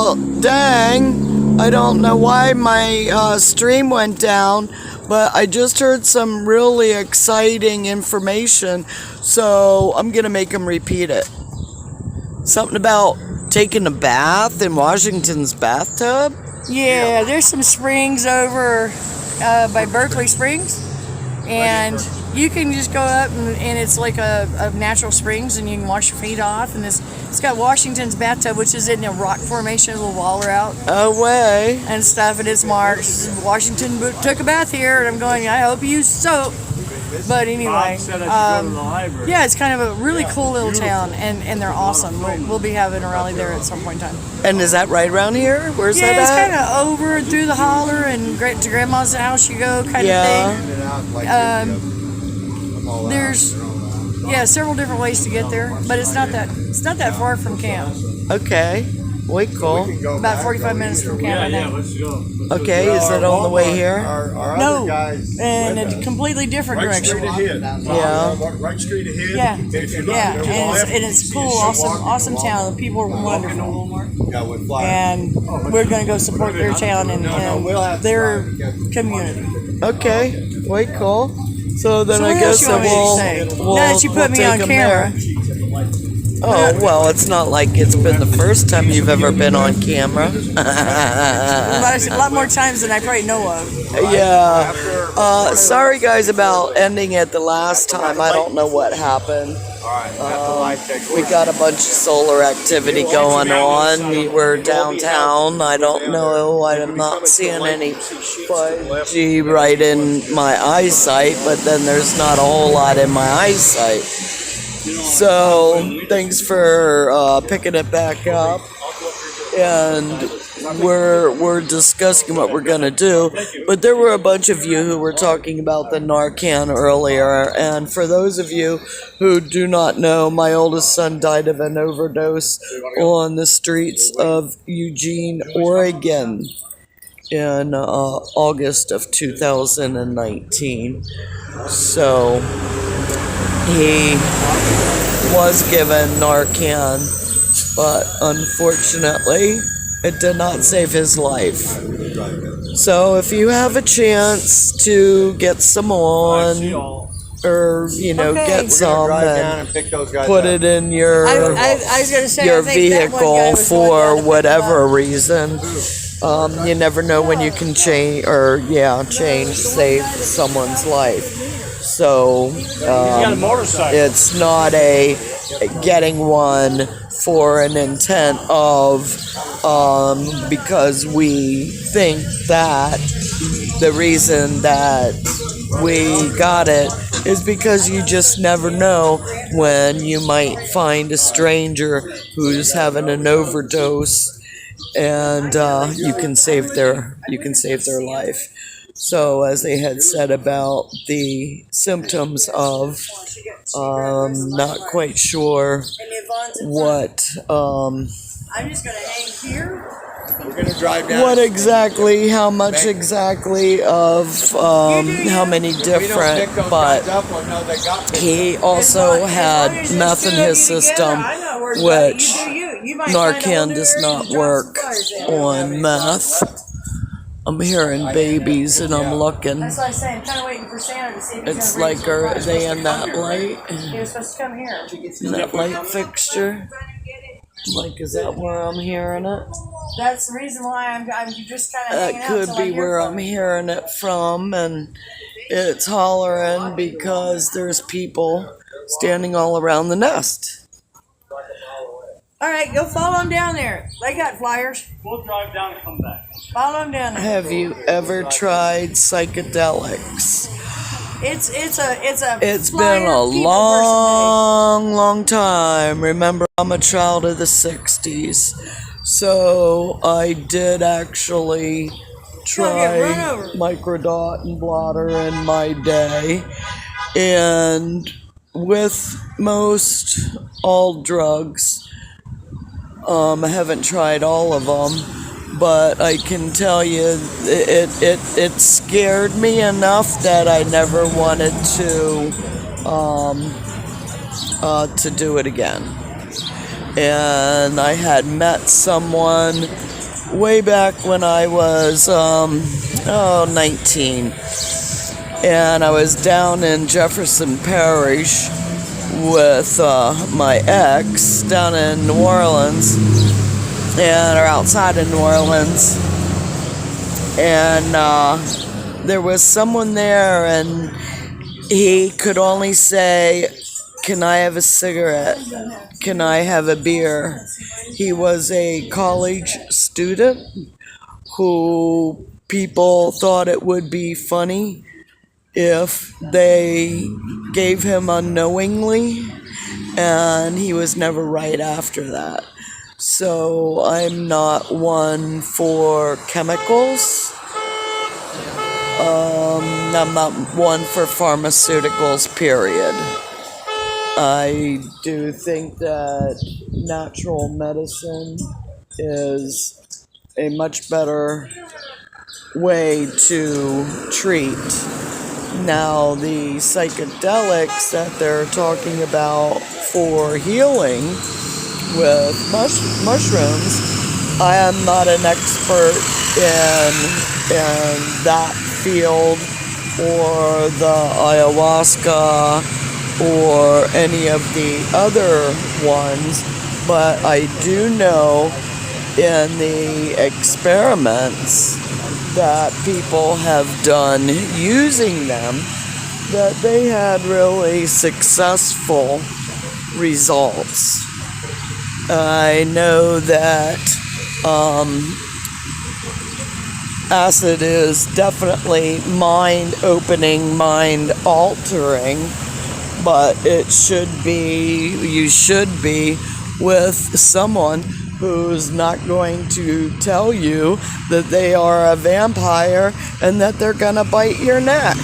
Well, dang. I don't know why my stream went down, but I just heard some really exciting information, so I'm going to make him repeat it. Something about taking a bath in Washington's bathtub? Yeah, there's some springs over by Berkeley Springs, and you can just go up and it's like a natural springs, and you can wash your feet off, and it's got Washington's bathtub, which is in a rock formation, a little wall out. Oh, way. And stuff, and it's marked, Washington took a bath here, and I'm going, I hope you used soap. But anyway, yeah, it's kind of a really cool little town, and they're awesome. We'll be having a rally there at some point in time. And is that right around here? Where's that at? Yeah, it's kind of over and through the holler, and to Grandma's house you go, kind of thing. There's several different ways to get there, but it's not that far from camp. Okay. Way cool. About 45 minutes from camp, I think. Let's go. Okay, is it on the way here? No, in a completely different direction. Yeah. Right street ahead. Yeah, and it's cool, awesome town. The people are wonderful, and we're going to go support their town and their community. Okay, way cool. So then I guess we'll now that you put me on camera. Oh, well, it's not like it's been the first time you've ever been on camera. A lot more times than I probably know of. Yeah. Sorry, guys, about ending it the last time. I don't know what happened. We got a bunch of solar activity going on. We were downtown. I don't know. I'm not seeing any 5G right in my eyesight, but then there's not a whole lot in my eyesight. So, thanks for picking it back up, and we're discussing what we're going to do, but there were a bunch of you who were talking about the Narcan earlier, and for those of you who do not know, my oldest son died of an overdose on the streets of Eugene, Oregon in August of 2019, so he was given Narcan, but unfortunately, it did not save his life. So if you have a chance to get some on, or, get some and put it in your vehicle for whatever reason, you never know when you can save someone's life. So it's not a getting one for an intent of because we think that the reason that we got it is because you just never know when you might find a stranger who's having an overdose, and you can save their life. So, as they had said about the symptoms of, not quite sure what, I'm just going to hang here. We're going to drive down. What exactly, how much exactly of, how many different, but he also had meth in his system, which Narcan does not work on meth. I'm hearing babies and I'm looking. That's what I say. I'm kind of waiting for Santa to see if he's It's like, are they in that light? He was supposed to come here. In that light fixture? Like, is that where I'm hearing it? That's the reason why I'm just kind of hanging That out. could be where I'm hearing it from, and it's hollering because there's people standing all around the nest. All right, go follow them down there. They got flyers. We'll drive down and come back. Follow them down there. Have you ever tried psychedelics? It's been a long time. Remember, I'm a child of the 60s. So I did actually try microdot and blotter in my day. And with most all drugs, I haven't tried all of them, but I can tell you it scared me enough that I never wanted to do it again. And I had met someone way back when I was 19, and I was down in Jefferson Parish with my ex down in New Orleans, or outside of New Orleans, and there was someone there, and he could only say, "Can I have a cigarette? Can I have a beer?" He was a college student who people thought it would be funny if they gave him unknowingly, and he was never right after that. So I'm not one for chemicals. I'm not one for pharmaceuticals, period. I do think that natural medicine is a much better way to treat. Now, the psychedelics that they're talking about for healing with mushrooms, I am not an expert in that field, or the ayahuasca, or any of the other ones, but I do know in the experiments that people have done using them that they had really successful results. I know that acid is definitely mind-opening, mind-altering, but you should be with someone who's not going to tell you that they are a vampire and that they're gonna bite your neck.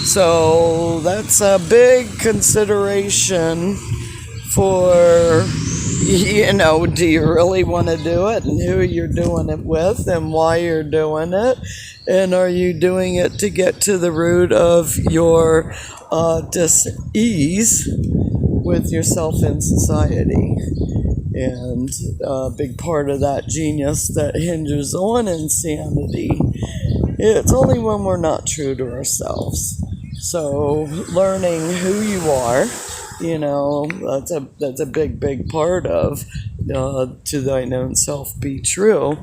So that's a big consideration for, do you really want to do it, and who you're doing it with, and why you're doing it, and are you doing it to get to the root of your dis-ease with yourself in society. And a big part of that genius that hinges on insanity, it's only when we're not true to ourselves. So learning who you are, that's a big part of to thine own self be true,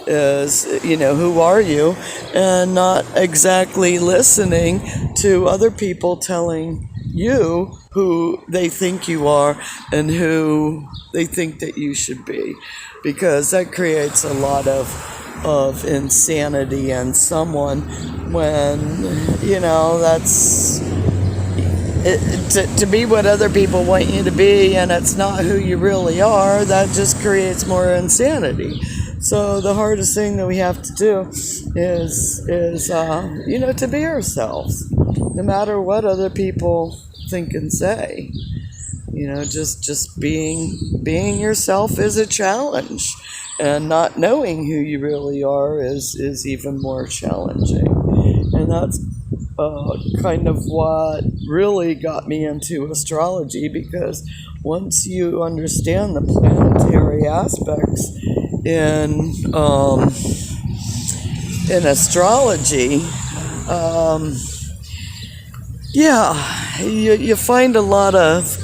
is, who are you, and not exactly listening to other people telling you who they think you are and who they think that you should be, because that creates a lot of insanity in someone when, that's to be what other people want you to be, and it's not who you really are. That just creates more insanity. So the hardest thing that we have to do is to be ourselves, no matter what other people think and say. Just being yourself is a challenge, and not knowing who you really are is even more challenging. And that's kind of what really got me into astrology, because once you understand the planetary aspects in astrology, you find a lot of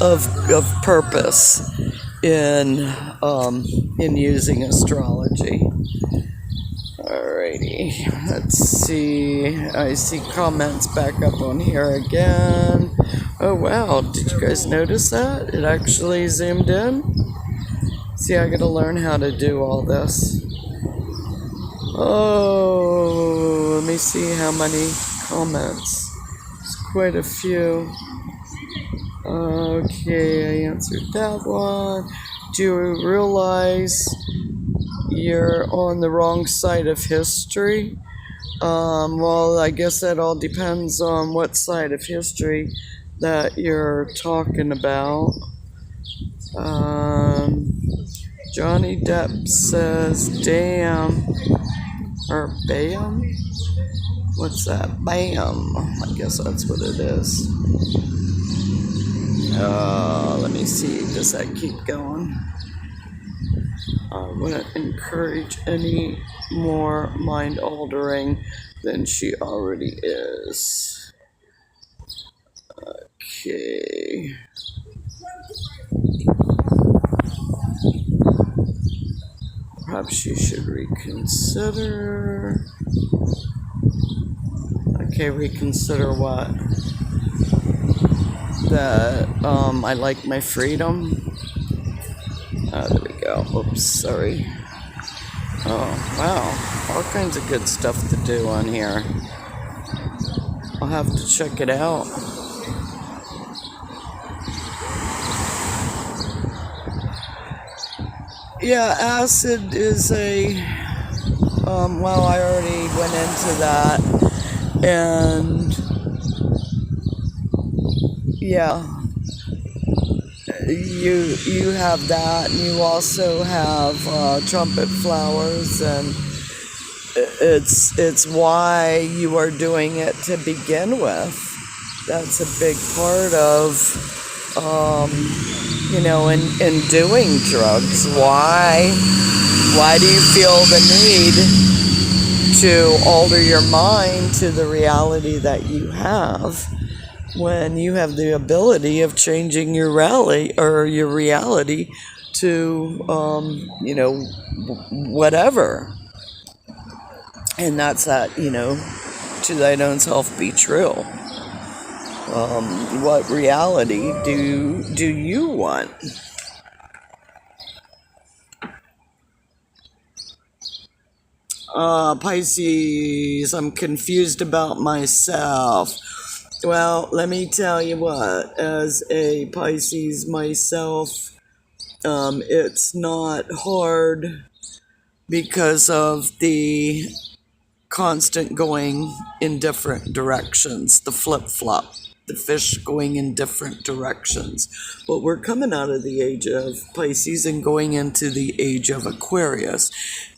purpose in using astrology. Alrighty, let's see. I see comments back up on here again. Oh wow, did you guys notice that? It actually zoomed in. See, I gotta learn how to do all this. Oh, let me see how many comments. It's quite a few. Okay, I answered that one. Do you realize you're on the wrong side of history? Well, I guess that all depends on what side of history that you're talking about. Johnny Depp says, damn, or bam? What's that? Bam. I guess that's what it is. Let me see. Does that keep going? I wouldn't encourage any more mind altering than she already is. Okay. Perhaps she should reconsider. Okay, reconsider what? That I like my freedom. There we go. Oops, sorry. Oh, wow. All kinds of good stuff to do on here. I'll have to check it out. Yeah, acid is a... well, I already went into that. And... yeah. You have that, and you also have trumpet flowers, and it's why you are doing it to begin with. That's a big part of in doing drugs. Why do you feel the need to alter your mind to the reality that you have, when you have the ability of changing your reality to whatever? And that's that, to thine own self be true. What reality do you want? Pisces, I'm confused about myself. Well, let me tell you what, as a Pisces myself, it's not hard because of the constant going in different directions, the flip-flop, the fish going in different directions. But we're coming out of the age of Pisces and going into the age of Aquarius.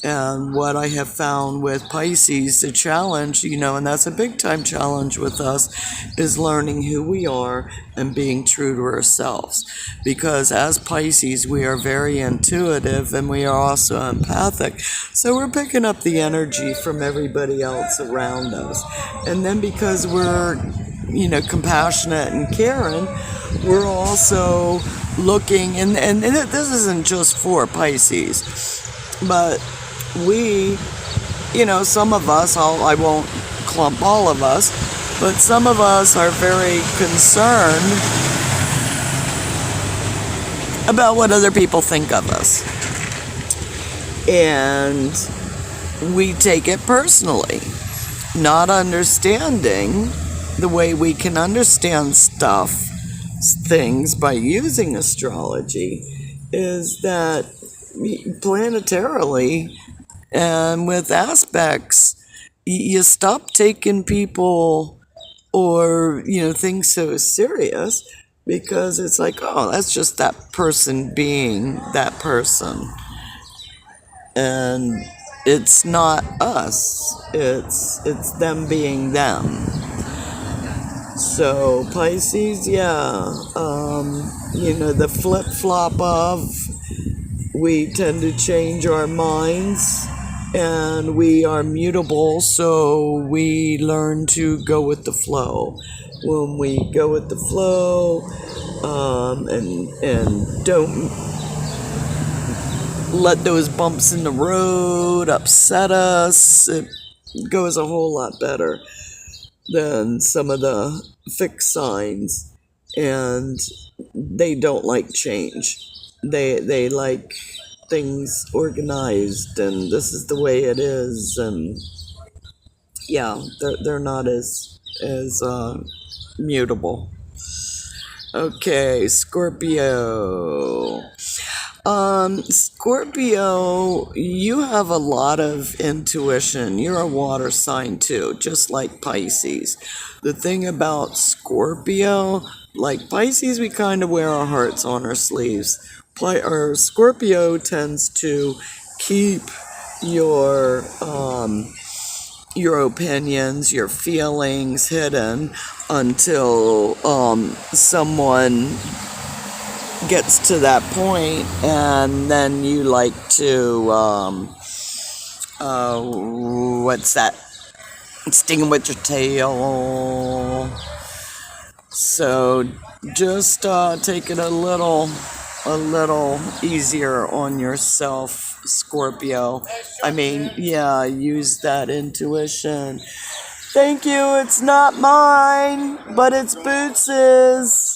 And what I have found with Pisces, the challenge, and that's a big time challenge with us, is learning who we are and being true to ourselves. Because as Pisces, we are very intuitive and we are also empathic. So we're picking up the energy from everybody else around us. And then because we're compassionate and caring, we're also looking, and this isn't just for Pisces, but we, some of us, I won't clump all of us, but some of us are very concerned about what other people think of us. And we take it personally, not understanding the way we can understand things by using astrology, is that planetarily and with aspects, you stop taking people or things so serious, because it's like, oh, that's just that person being that person, and it's not us, it's them being them. So Pisces, the flip-flop of, we tend to change our minds, and we are mutable, so we learn to go with the flow. When we go with the flow, and don't let those bumps in the road upset us, it goes a whole lot better than some of the fixed signs. And they don't like change. They like things organized, and this is the way it is, and they're not as mutable. Okay, Scorpio. Scorpio, you have a lot of intuition. You're a water sign too, just like Pisces. The thing about Scorpio, like Pisces, we kind of wear our hearts on our sleeves. Or Scorpio tends to keep your opinions, your feelings hidden until someone gets to that point, and then you like to, what's that? Stinging with your tail. So just take it a little easier on yourself, Scorpio. I mean, yeah, use that intuition. Thank you. It's not mine, but it's Boots's.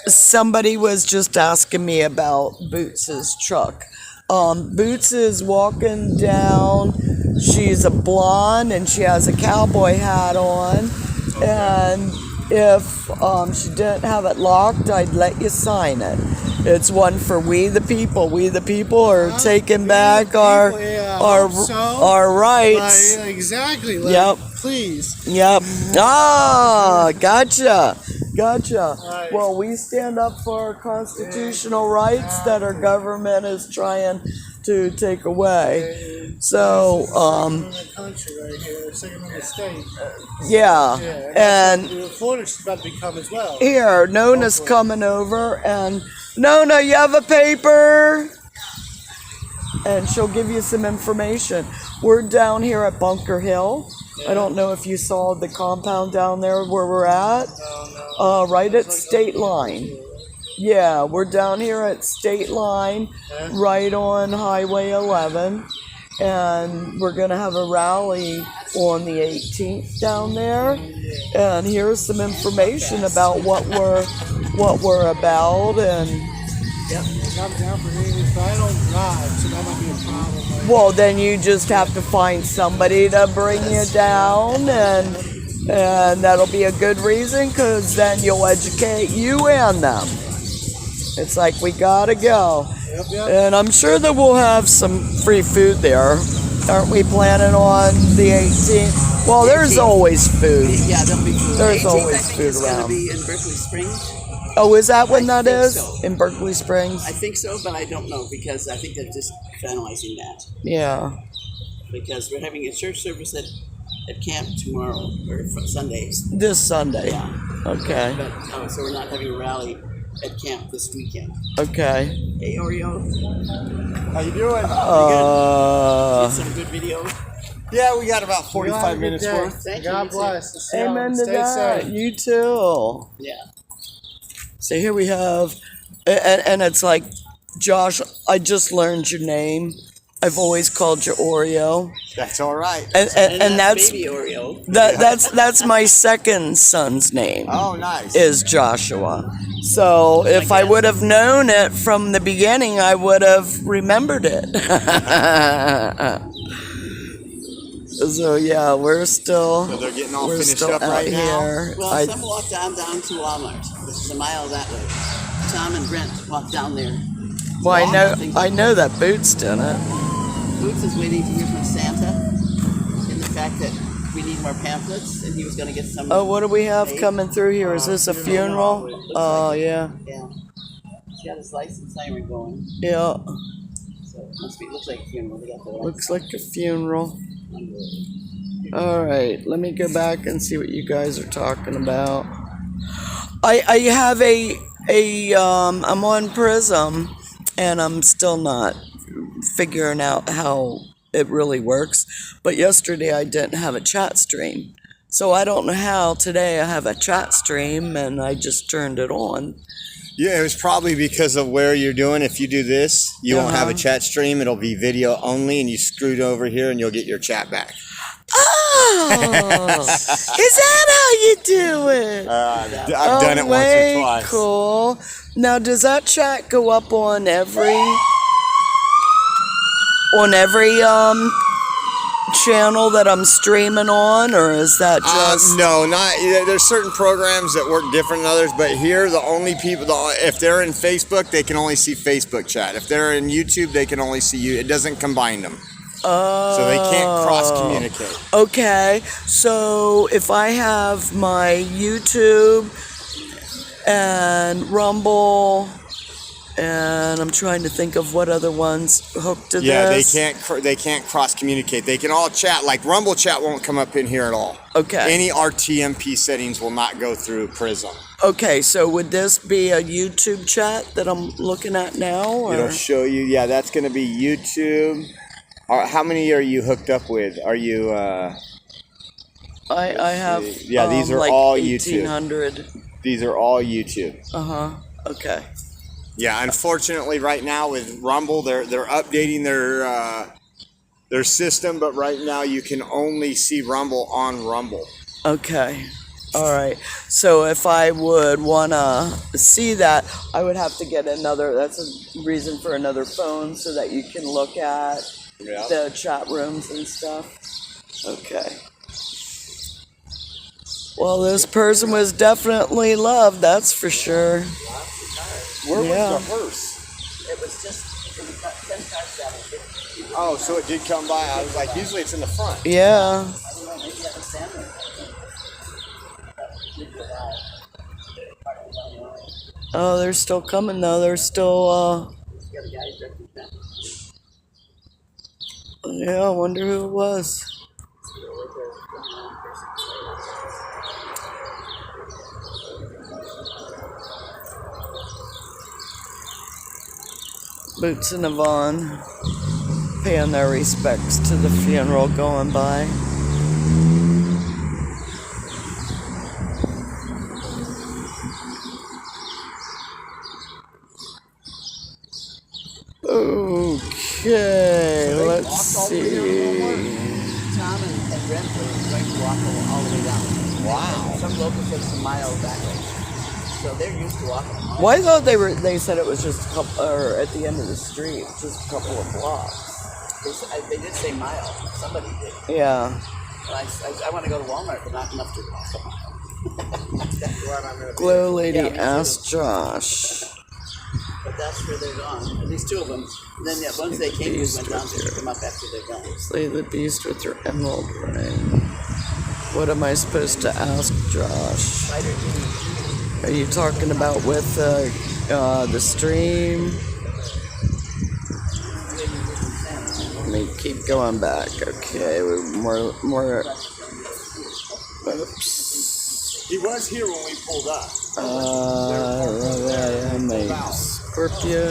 Somebody was just asking me about Boots's truck. Boots is walking down. She's a blonde and she has a cowboy hat on. And if she didn't have it locked, I'd let you sign it. It's one for We the People. We the People are taking back our rights. Exactly. Yep. Please. Yep. Ah, gotcha. Right. Well, we stand up for our constitutional rights that our government is trying to take away. So, country right here, second in the state. yeah. And Florida's about to become as well. here, Nona's coming over, and Nona, you have a paper? And she'll give you some information. We're down here at Bunker Hill. I don't know if you saw the compound down there where we're at. Right at State Line. Yeah, we're down here at State Line, right on Highway 11. And we're going to have a rally on the 18th down there. And here's some information about what we're about. And I'm down for English, but I don't drive, so that might be a problem. well, then you just have to find somebody to bring you down, and that'll be a good reason, because then you'll educate you and them. It's like, we gotta go. Yep. And I'm sure that we'll have some free food there. Aren't we planning on the 18th? Well, there's always food. Yeah, there'll be food. There's 18th, always I think food it's going around. to be in Berkeley Springs. Oh, is that when I that think is? so. In Berkeley Springs? I think so, but I don't know because I think they're just finalizing that. Yeah. Because we're having a church service at camp tomorrow, or Sundays. This Sunday. Yeah. Okay. But, so we're not having a rally at camp this weekend. Okay. Hey, Oreo. How you doing? Get some good video. Yeah, we got about 45 minutes worth. Thank you. God You too. bless. Amen to Stay that. safe. You too. Yeah. So here we have, and it's like, Josh, I just learned your name. I've always called you Oreo. That's all right. And that's baby Oreo. that's my second son's name. Oh, nice. Is Joshua. So if I would have known it from the beginning, I would have remembered it. So yeah, we're still. So they're getting all we're finished still up out right now? here. Well, some walked down to Walmart. This is a mile that way. Tom and Brent walked down there. Well, I know that Boots did it. Boots is waiting to hear from Santa in the fact that we need more pamphlets, and he was going to get some. Oh, what do we have coming through here? Is this a funeral? Oh, yeah. Yeah. He's got his license siren going, Yeah. so it looks like a funeral. They got the Looks like a funeral. license. All right, let me go back and see what you guys are talking about. I have I'm on Prism, and I'm still not figuring out how it really works. But yesterday I didn't have a chat stream, so I don't know how today I have a chat stream, and I just turned it on. Yeah, it was probably because of where you're doing. If you do this, you won't have a chat stream. It'll be video only, and you screwed over here, and you'll get your chat back. Oh, is that how you do it? I've done it once or twice. Cool. Now, does that chat go up on every channel that I'm streaming on, or is that just No, not. There's certain programs that work different than others, but here the only people, if they're in Facebook, they can only see Facebook chat. If they're in YouTube, they can only see you. It doesn't combine them. So they can't cross-communicate. Okay, so if I have my YouTube and Rumble And I'm trying to think of what other ones hooked to Yeah, this. they can't cross communicate. They can all chat. Like Rumble chat won't come up in here at all. Okay. Any RTMP settings will not go through Prism. Okay, so would this be a YouTube chat that I'm looking at now? Or? It'll show you. Yeah, that's going to be YouTube. How many are you hooked up with? Are you? I have. Yeah, these are like all YouTube. 1,800. These are all YouTube. Okay. Yeah, unfortunately, right now with Rumble, they're updating their system, but right now you can only see Rumble on Rumble. Okay. All right. So if I would want to see that, I would have to get another. That's a reason for another phone so that you can look at the chat rooms and stuff. Okay. Well, this person was definitely loved, that's for sure. Where was Yeah. the hearse? It was just 10 cars down. Oh, so it did come by. I was like, usually it's in the front. Yeah. I don't know, maybe that was Samuel. Oh, they're still coming though. They're still. Yeah, I wonder who it was. Boots and Yvonne paying their respects to the funeral going by. Okay, let's see. Tom and Brentford are going to walk all the way down. Wow. Some locals said it's a mile that way. So they're used to walking. Well, I thought they said it was just a couple, or at the end of the street, just a couple of blocks. They did say mile. Somebody did. Yeah. And I want to go to Walmart, but not enough to walk a mile. That's where I'm going to be. GLoLady Yeah, me too. asked Josh. But that's where they're gone. At least two of them. And then once they came, we went down to pick them up after they're gone. Slay the beast with your emerald ring. What am I supposed to ask Josh? Are you talking about with the stream? Let me keep going back. Okay, more. Oops. He was here when we pulled up. I'm a Scorpio.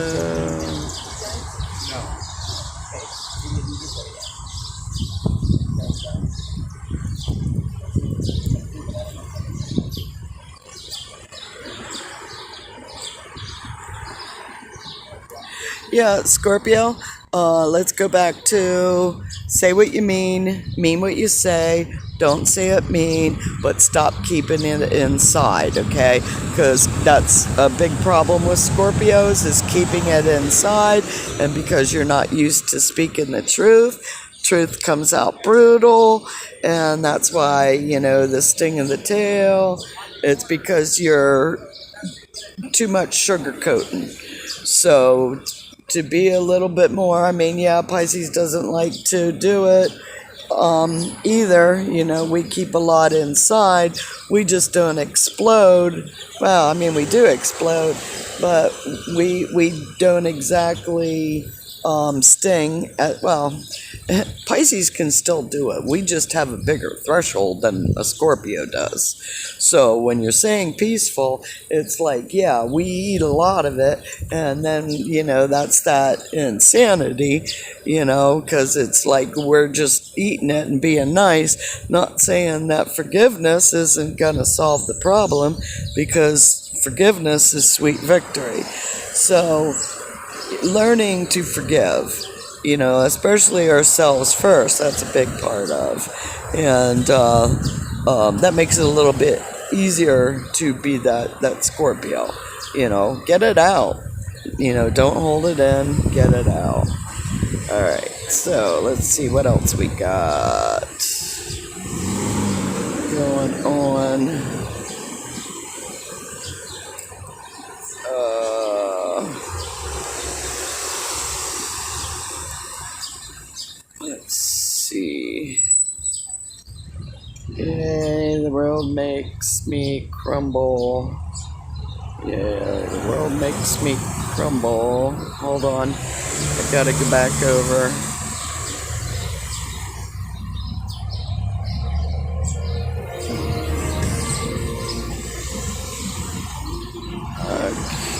Yeah, Scorpio. Let's go back to say what you mean what you say, don't say it mean, but stop keeping it inside, okay? Because that's a big problem with Scorpios, is keeping it inside, and because you're not used to speaking the truth comes out brutal, and that's why, the sting of the tail, it's because you're too much sugarcoating. So to be a little bit more, Pisces doesn't like to do it either. We keep a lot inside. We just don't explode. Well, we do explode, but we don't exactly sting. Pisces can still do it. We just have a bigger threshold than a Scorpio does. So when you're saying peaceful, it's like, yeah, we eat a lot of it, and then, that's that insanity, because it's like we're just eating it and being nice, not saying that forgiveness isn't going to solve the problem, because forgiveness is sweet victory. So learning to forgive, especially ourselves first, that's a big part of. And that makes it a little bit easier to be that Scorpio. Get it out. Don't hold it in, get it out. Alright, so let's see what else we got going on. Let's see. Yay, the world makes me crumble. Yeah, the world makes me crumble. Hold on. I gotta go back over.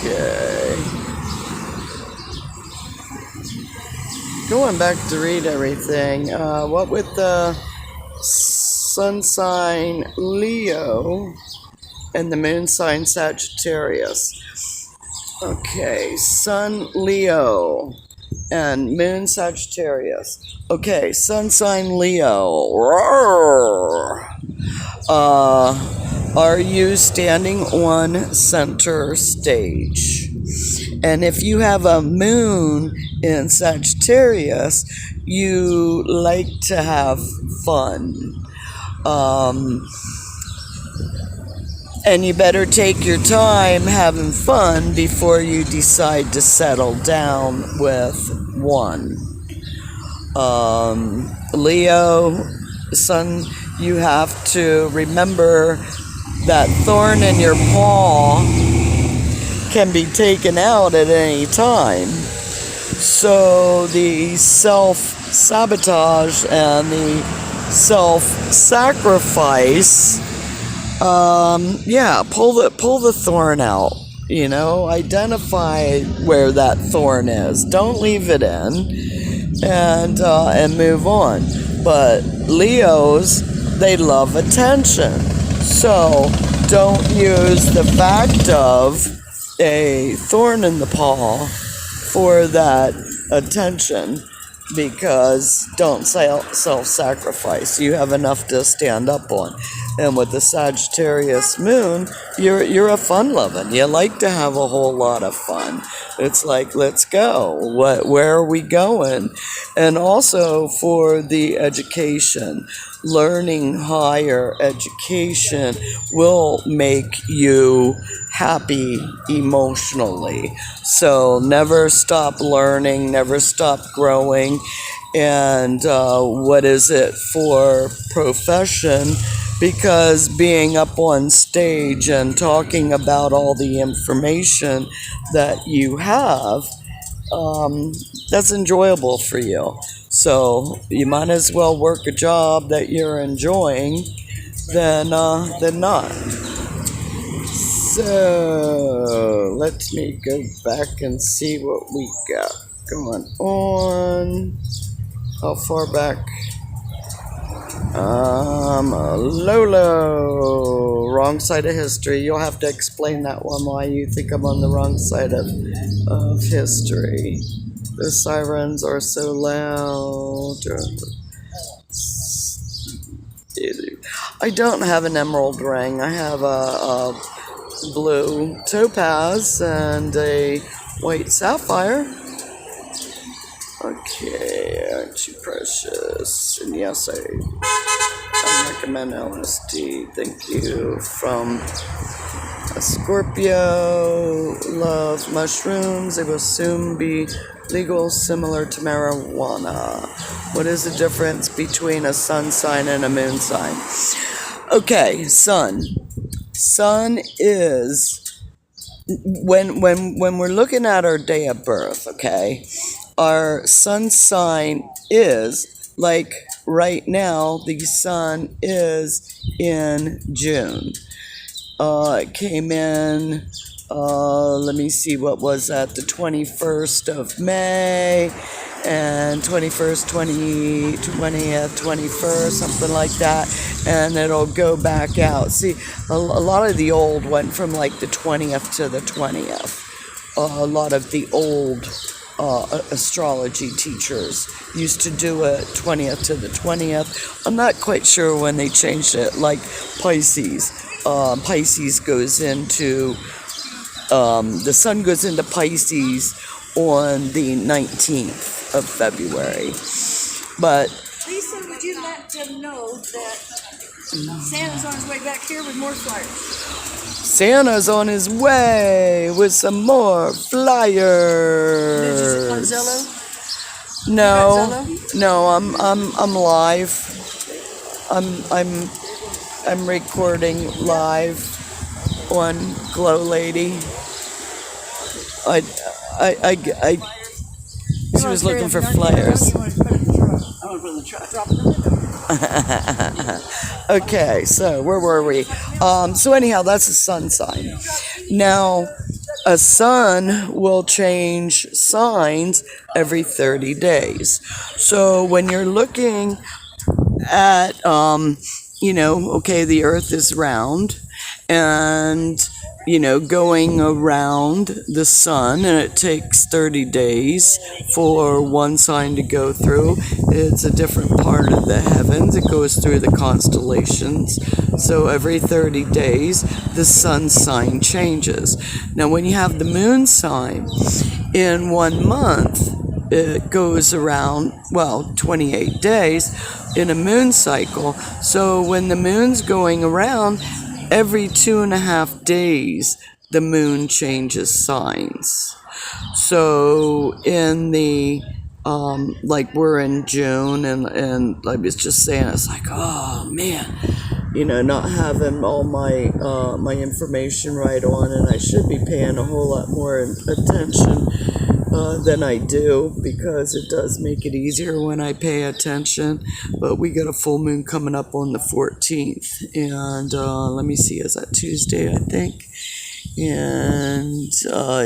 Okay. Going back to read everything. What with the sun sign Leo and the moon sign Sagittarius. Okay, sun Leo and moon Sagittarius. Okay, sun sign Leo. Roar. Are you standing on center stage? And if you have a moon in Sagittarius, you like to have fun. And you better take your time having fun before you decide to settle down with one. Leo, son, you have to remember that thorn in your paw can be taken out at any time. So the self-sabotage and the self-sacrifice, pull the thorn out. You know, identify where that thorn is. Don't leave it in, and move on. But Leos, they love attention. So don't use the fact of a thorn in the paw for that attention, because don't self-sacrifice. You have enough to stand up on. And with the Sagittarius moon, you're a fun-loving. You like to have a whole lot of fun. It's like, let's go. Where are we going? And also for the education, learning higher education will make you happy emotionally. So never stop learning, never stop growing. And what is it for profession? Because being up on stage and talking about all the information that you have, that's enjoyable for you. So you might as well work a job that you're enjoying than not. So let me go back and see what we got going on. How far back? Lolo, wrong side of history. You'll have to explain that one, why you think I'm on the wrong side of history. The sirens are so loud. I don't have an emerald ring. I have a blue topaz and a white sapphire. Okay, aren't you precious? And yes, I recommend LSD. Thank you. From a Scorpio, love mushrooms. They will soon be legal, similar to marijuana. What is the difference between a sun sign and a moon sign? Okay, sun. Sun is when we're looking at our day of birth, okay? Our sun sign is, like right now, the sun is in June. It came in, let me see, what was that? The 21st of May, and 21st, 20th, 21st, something like that. And it'll go back out. See, a lot of the old went from like the 20th to the 20th. A lot of the old astrology teachers used to do it 20th to the 20th. I'm not quite sure when they changed it, like Pisces. Pisces goes into, the sun goes into Pisces on the 19th of February. But Lisa, would you let them know that Santa's on his way back here with more flyers? Santa's on his way with some more flyers. Is it on Zello? No, I'm live. I'm recording live on GLoLady. She was looking for flares. I want to put it in the truck. Drop it in the window. Okay, so where were we? So anyhow, that's a sun sign. Now, a sun will change signs every 30 days. So when you're looking at, okay, the earth is round and, going around the sun, and it takes 30 days for one sign to go through. It's a different part of the heavens. It goes through the constellations. So every 30 days, the sun sign changes. Now, when you have the moon sign, in 1 month, it goes around, 28 days in a moon cycle. So when the moon's going around, every 2.5 days, the moon changes signs. So in the, we're in June, and I was just saying, it's like, oh man, not having all my my information right on, and I should be paying a whole lot more attention than I do, because it does make it easier when I pay attention. But we got a full moon coming up on the 14th, and let me see, is that Tuesday, I think? And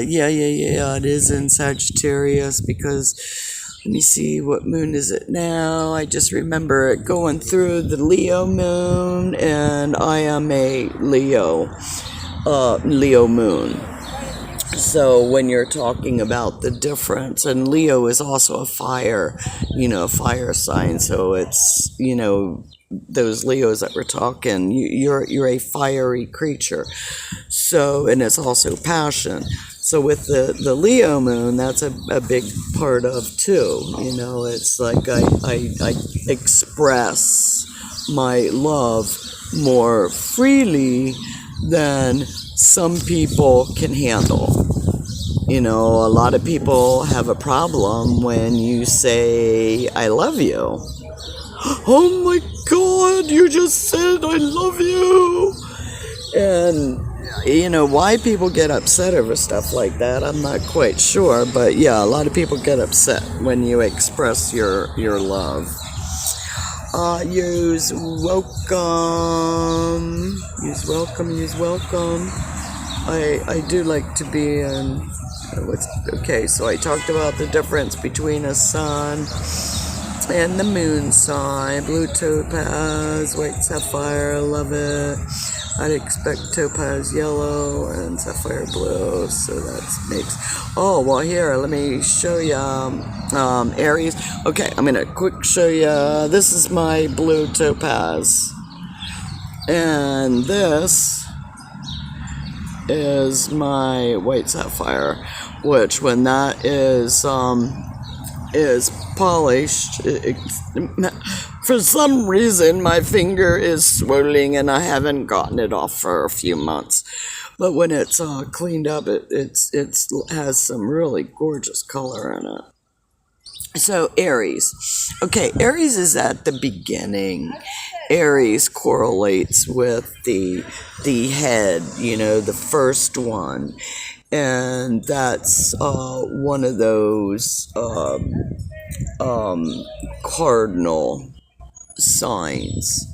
yeah, it is in Sagittarius, because let me see, what moon is it now? I just remember it going through the Leo moon, and I am a Leo moon. So when you're talking about the difference, and Leo is also a fire sign. So it's, those Leos that we're talking, you're a fiery creature. So, and it's also passion. So with the Leo moon, that's a big part of too. It's like I express my love more freely than some people can handle. A lot of people have a problem when you say, I love you. Oh my God, you just said I love you. And, why people get upset over stuff like that, I'm not quite sure. But yeah, a lot of people get upset when you express your love. Use welcome. Use welcome. I do like to be in. So I talked about the difference between a sun and the moon sign. Blue topaz, white sapphire, I love it. I'd expect topaz yellow and sapphire blue, so that makes. Oh, well, here, let me show you Aries. Okay, I'm gonna quick show you. This is my blue topaz, and this is my white sapphire, which when that is polished, for some reason my finger is swelling and I haven't gotten it off for a few months. But when it's cleaned up, it has some really gorgeous color in it. So Aries. Okay, Aries is at the beginning. Aries correlates with the head, the first one. And that's one of those cardinal signs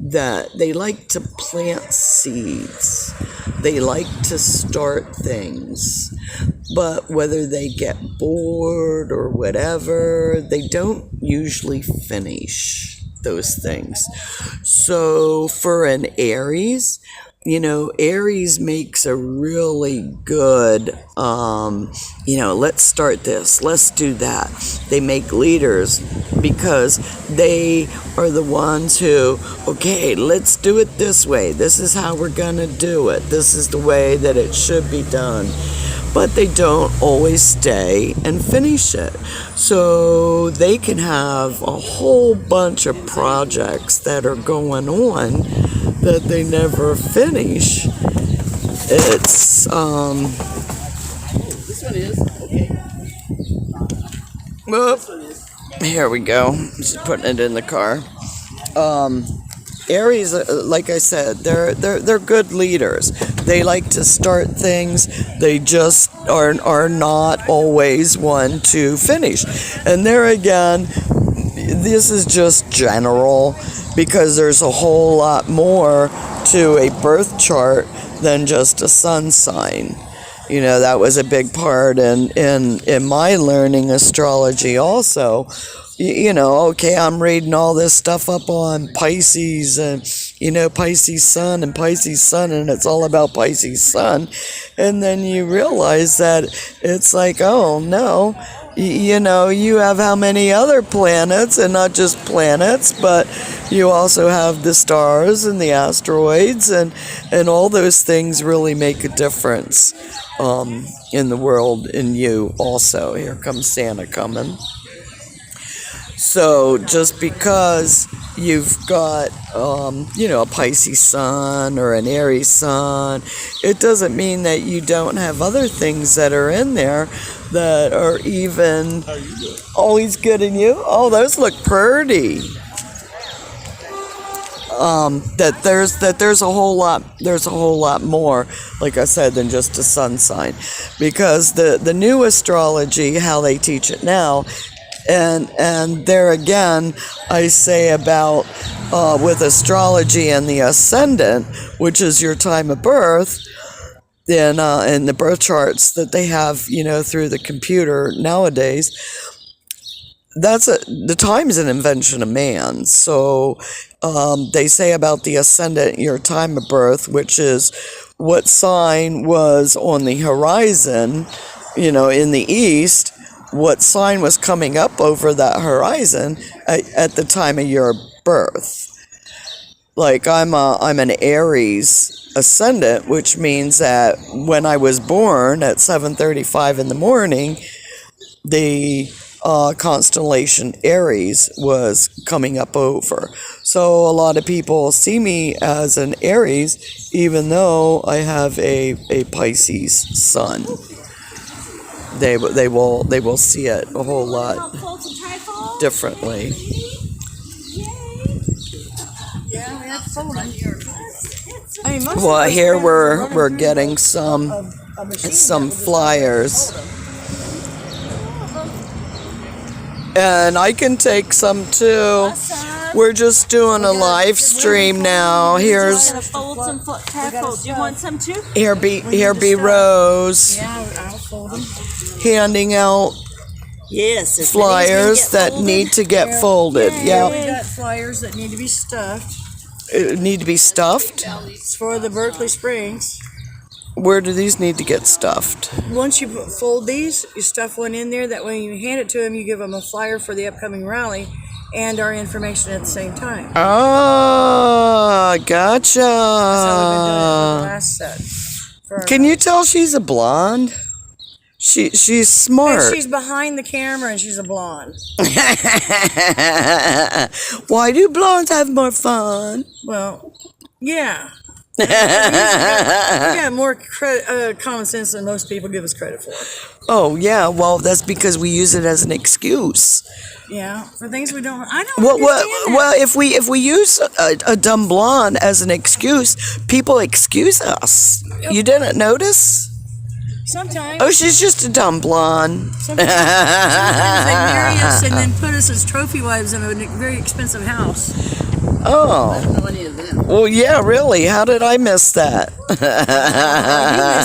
that they like to plant seeds. They like to start things. But whether they get bored or whatever, they don't usually finish those things. So for an Aries, Aries makes a really good, let's start this, let's do that. They make leaders because they are the ones who, okay, let's do it this way. This is how we're going to do it. This is the way that it should be done. But they don't always stay and finish it. So they can have a whole bunch of projects that are going on that they never finish. It's, This one is, okay. Here we go. Just putting it in the car. Aries, like I said, they're good leaders. They like to start things. They just are not always one to finish. And there again, this is just general because there's a whole lot more to a birth chart than just a sun sign. You know, that was a big part in my learning astrology also. You know, okay, I'm reading all this stuff up on Pisces and, you know, Pisces sun, and it's all about Pisces sun. And then you realize that it's like, oh, no, you know, you have how many other planets, and not just planets, but you also have the stars and the asteroids, and all those things really make a difference in the world, in you also. Here comes Santa coming. So just because you've got, you know, a Pisces sun or an Aries sun, it doesn't mean that you don't have other things that are in there that are even always good in you. Oh, those look pretty. There's a whole lot more, like I said, than just a sun sign, because the new astrology, how they teach it now. And there again, I say about with astrology and the ascendant, which is your time of birth, in the birth charts that they have, you know, through the computer nowadays. The time is an invention of man. So they say about the ascendant, your time of birth, which is what sign was on the horizon, you know, in the east. What sign was coming up over that horizon at the time of your birth. Like I'm an Aries ascendant, which means that when I was born at 7:35 in the morning, the constellation Aries was coming up over. So a lot of people see me as an Aries, even though I have a Pisces sun. They will see it a whole lot differently. Well, here we're getting some flyers, and I can take some too. We're just doing a live stream now. Here's fold some fold. Do you want some too? Here be Rose. I'll fold them. Handing out flyers that need to get folded. Yeah. We got flyers that need to be stuffed. Need to be stuffed? It's for the Berkeley Springs. Where do these need to get stuffed? Once you fold these, you stuff one in there. That way, you hand it to them, you give them a flyer for the upcoming rally and our information at the same time. Oh, gotcha. That's how we've been doing it with the last set. Can you tell she's a blonde? She's smart. And she's behind the camera and she's a blonde. Why do blondes have more fun? Well, yeah. We got more common sense than most people give us credit for. Oh, yeah. Well, that's because we use it as an excuse. Yeah, for things we don't. I don't understand that. Well, if we use a dumb blonde as an excuse, people excuse us. You didn't notice? Sometimes. Oh, she's just a dumb blonde. Sometimes they marry us and then put us as trophy wives in a very expensive house. Oh. I don't know any of them. Well, yeah, really. How did I miss that? You missed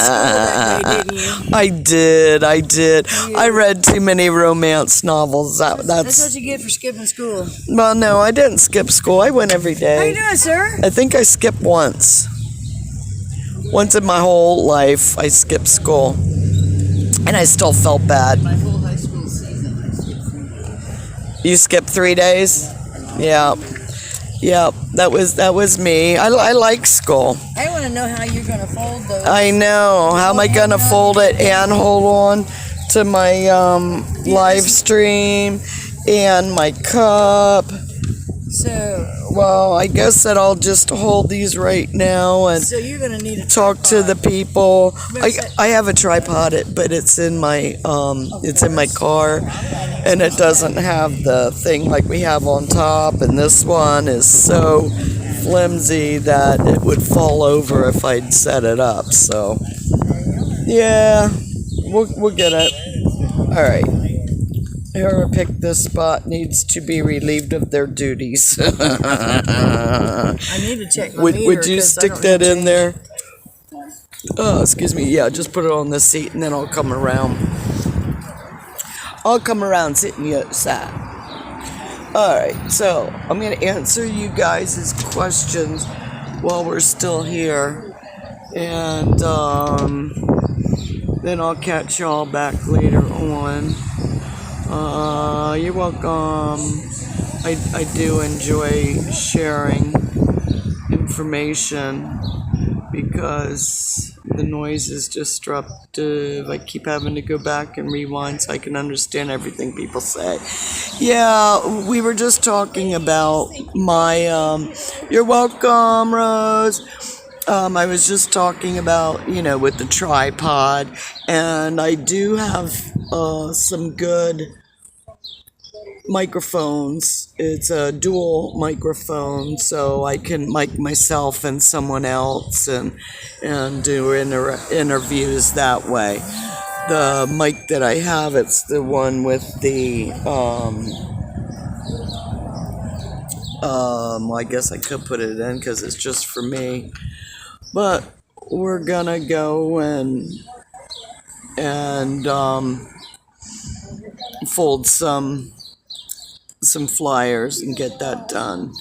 school that day, didn't you? I did. I read too many romance novels. That's what you get for skipping school. Well, no, I didn't skip school. I went every day. How you doing, sir? I think I skipped once. Once in my whole life, I skipped school. And I still felt bad. My whole high school season, I skipped 3 days. You skipped 3 days? Yeah. Yeah, that was me. I like school. I want to know how you're going to fold those. I know. How am I going to fold it and hold on to my live stream and my cup? So, well, I guess that I'll just hold these right now and so you're going to need a talk to the people. I have a tripod, but it's in my car, and it doesn't have the thing like we have on top. And this one is so flimsy that it would fall over if I'd set it up. So, yeah, we'll get it. All right. Whoever picked this spot needs to be relieved of their duties. I need to check my meter. Would you 'cause I stick don't that know in there? Oh, excuse me. Yeah, just put it on the seat and then I'll come around. I'll come around, sit on the other side. Alright, so I'm going to answer you guys' questions while we're still here. And then I'll catch y'all back later on. You're welcome. I do enjoy sharing information because the noise is disruptive. I keep having to go back and rewind so I can understand everything people say. Yeah, we were just talking about my, you're welcome, Rose. I was just talking about, with the tripod, and I do have some good microphones. It's a dual microphone, so I can mic myself and someone else and do interviews that way. The mic that I have, it's the one with the I guess I could put it in because it's just for me, but we're gonna go and fold some flyers and get that done.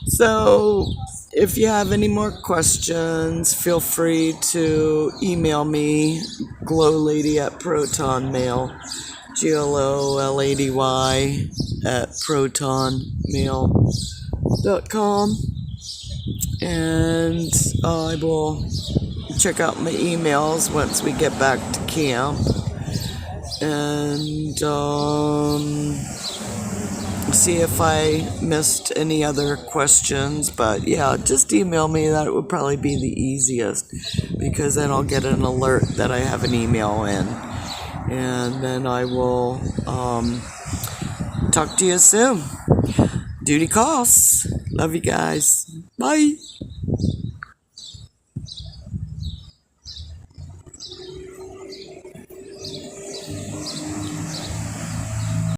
So if you have any more questions, feel free to email me, GLoLady at ProtonMail, GLoLady at ProtonMail.com, and I will check out my emails once we get back to camp, and see if I missed any other questions. But yeah, just email me. That would probably be the easiest, because then I'll get an alert that I have an email in, and then I will talk to you soon. Duty calls. Love you guys. Bye.